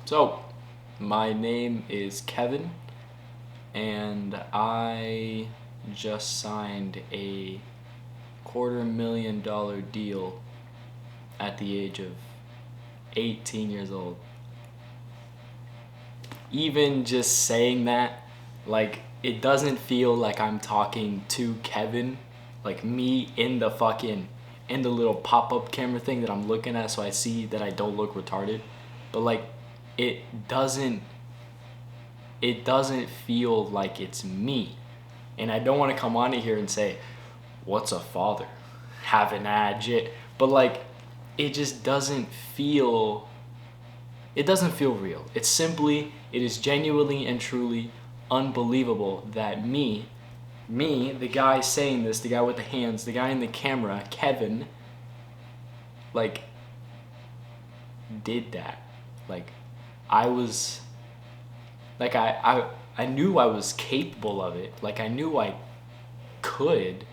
So, my name is Kevin, and I just signed a $250,000 deal at the age of 18 years old. Even just saying that, like, it doesn't feel like I'm talking to Kevin, like me in the little pop-up camera thing that I'm looking at so I see that I don't look retarded. But like, it doesn't feel like it's me. And I don't want to come on here and say, what's a father? Haven't had shit. But like, it just doesn't feel real. It is genuinely and truly unbelievable that me, the guy saying this, the guy with the hands, the guy in the camera, Kevin, like, did that. Like, I was, like, I knew I was capable of it. Like, I knew I could,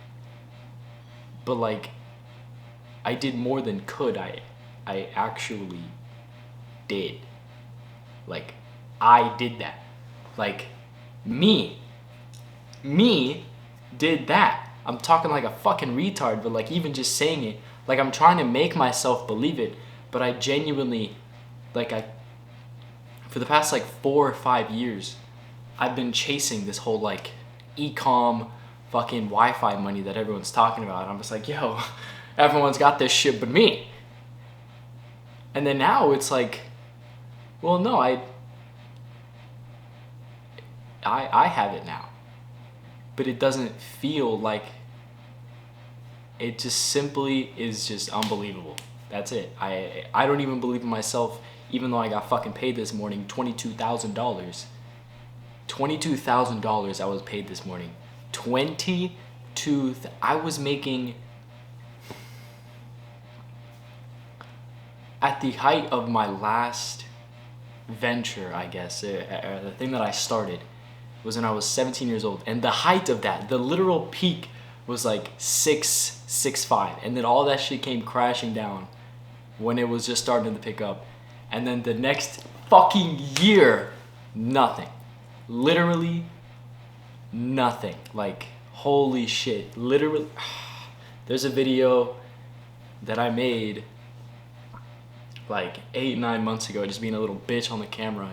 but like, I did more than could. I actually did. Like, I did that. Like, me did that. I'm talking like a fucking retard, but like, even just saying it, like, I'm trying to make myself believe it, but I genuinely, like, for the past like 4 or 5 years, I've been chasing this whole like e-com fucking Wi-Fi money that everyone's talking about. And I'm just like, yo, everyone's got this shit but me. And then now it's like, well, no, I have it now. But it doesn't feel like, it just simply is just unbelievable. That's it. I don't even believe in myself, even though I got fucking paid this morning $22,000. $22,000 I was paid this morning. I was making, at the height of my last venture, I guess, the thing that I started was when I was 17 years old. And the height of that, the literal peak, was like 6'5", and then all that shit came crashing down when it was just starting to pick up. And then the next fucking year, nothing. Literally nothing. Like, holy shit. Literally, there's a video that I made like 8-9 months ago, just being a little bitch on the camera.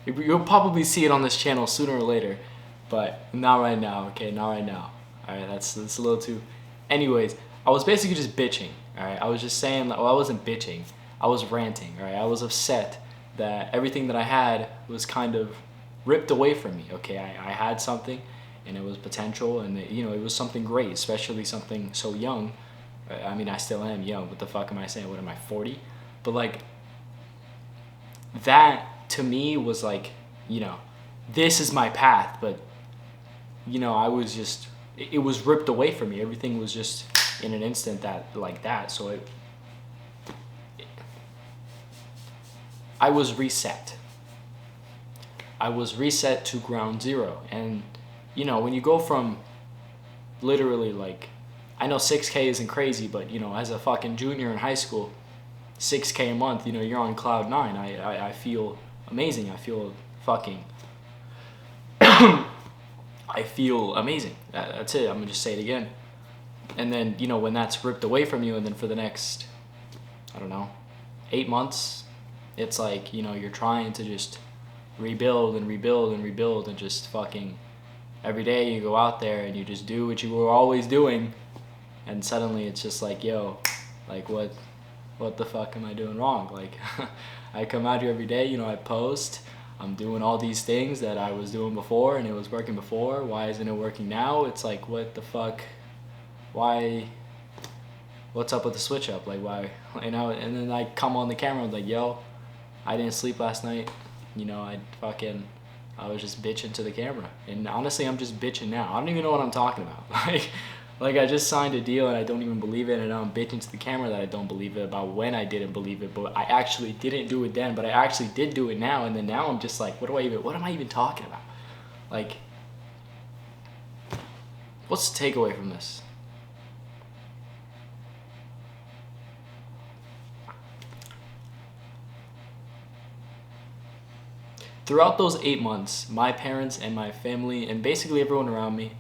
You'll probably see it on this channel sooner or later, but not right now. Okay, not right now. All right, that's a little too. Anyways, I was basically just bitching. All right, I was just saying. Well, I wasn't bitching. I was ranting. All right, I was upset that everything that I had was kind of ripped away from me. Okay, I had something, and it was potential, and it was something great, especially something so young. I mean, I still am young. What the fuck am I saying? What am I, 40? But like, that to me was like, this is my path. But I was just, it was ripped away from me. Everything was just in an instant that. So I was reset. I was reset to ground zero. And when you go from literally, like, I know 6K isn't crazy, but as a fucking junior in high school, 6K a month, you're on cloud 9. I feel amazing. I feel fucking I feel amazing. That's it. I'm gonna just say it again. And then when that's ripped away from you, and then for the next, I don't know, 8 months, it's like you're trying to just rebuild and rebuild and rebuild, and just fucking every day you go out there and you just do what you were always doing, and suddenly it's just like, yo, like, what the fuck am I doing wrong? Like, I come out here every day, I post, I'm doing all these things that I was doing before, and it was working before. Why isn't it working now? It's like, what the fuck? Why? What's up with the switch up? Like, why? And then I come on the camera, I'm like, yo, I didn't sleep last night. I was just bitching to the camera. And honestly, I'm just bitching now. I don't even know what I'm talking about. Like, I just signed a deal and I don't even believe it, and now I'm bitching to the camera that I don't believe it about when I didn't believe it, but I actually didn't do it then, but I actually did do it now, and then now I'm just like, what am I even talking about? Like, what's the takeaway from this? throughout those 8 months, my parents and my family and basically everyone around me,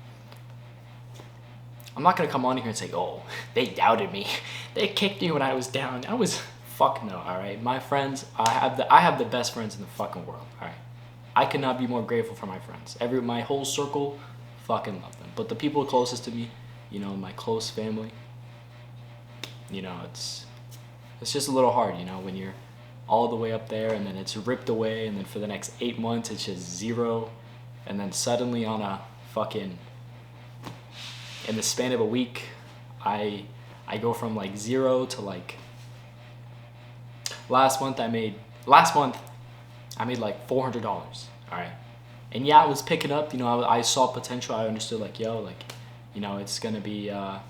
I'm not gonna come on here and say, oh, they doubted me. They kicked me when I was down. Fuck no, all right? My friends, I have the best friends in the fucking world, all right? I could not be more grateful for my friends. My whole circle, fucking love them. But the people closest to me, you know, my close family, you know, it's just a little hard, you know, when you're all the way up there and then it's ripped away and then for the next 8 months it's just zero, and then suddenly on a fucking, in the span of a week, I go from like zero to like, last month I made like $400, all right? And yeah, I was picking up, you know, I saw potential. I understood like, yo, like, you know, it's gonna be, I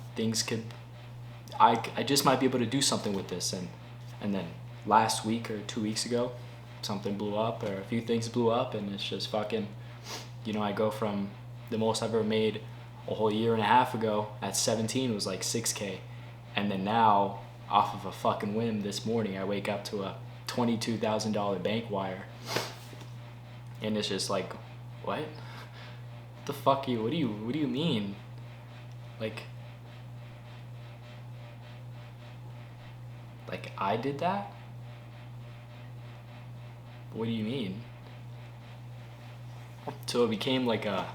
just might be able to do something with this. And then last week or 2 weeks ago, something blew up, or a few things blew up, and it's just fucking, you know, I go from the most I've ever made a whole year and a half ago at 17 was like 6K. And then now, off of a fucking whim this morning, I wake up to a $22,000 bank wire. And it's just like, what? What the fuck what do you mean? Like I did that? What do you mean? So it became like a,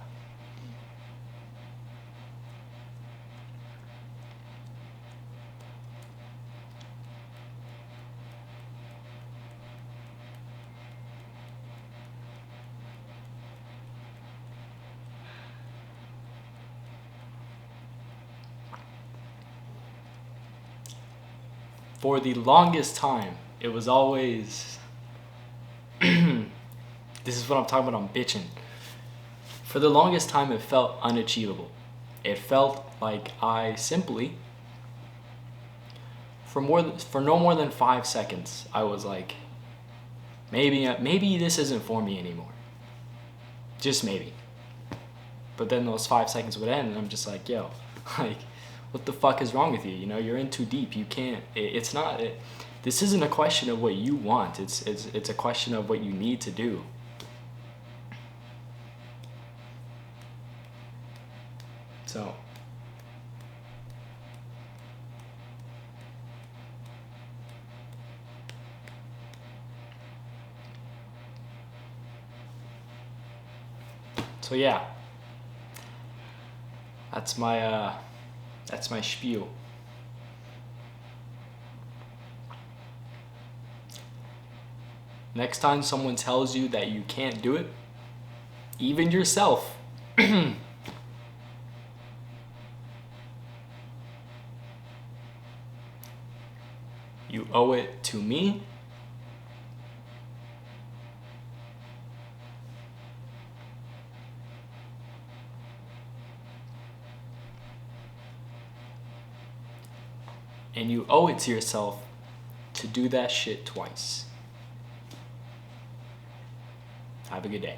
for the longest time, it was always, this is what I'm talking about, I'm bitching. For the longest time, it felt unachievable. It felt like I simply, for no more than 5 seconds, I was like, maybe this isn't for me anymore. Just maybe. But then those 5 seconds would end, and I'm just like, yo, like, what the fuck is wrong with you? You know, you're in too deep. You can't. This isn't a question of what you want. It's a question of what you need to do. So. So yeah. That's my spiel. Next time someone tells you that you can't do it, even yourself, you owe it to me, and you owe it to yourself to do that shit twice. Have a good day.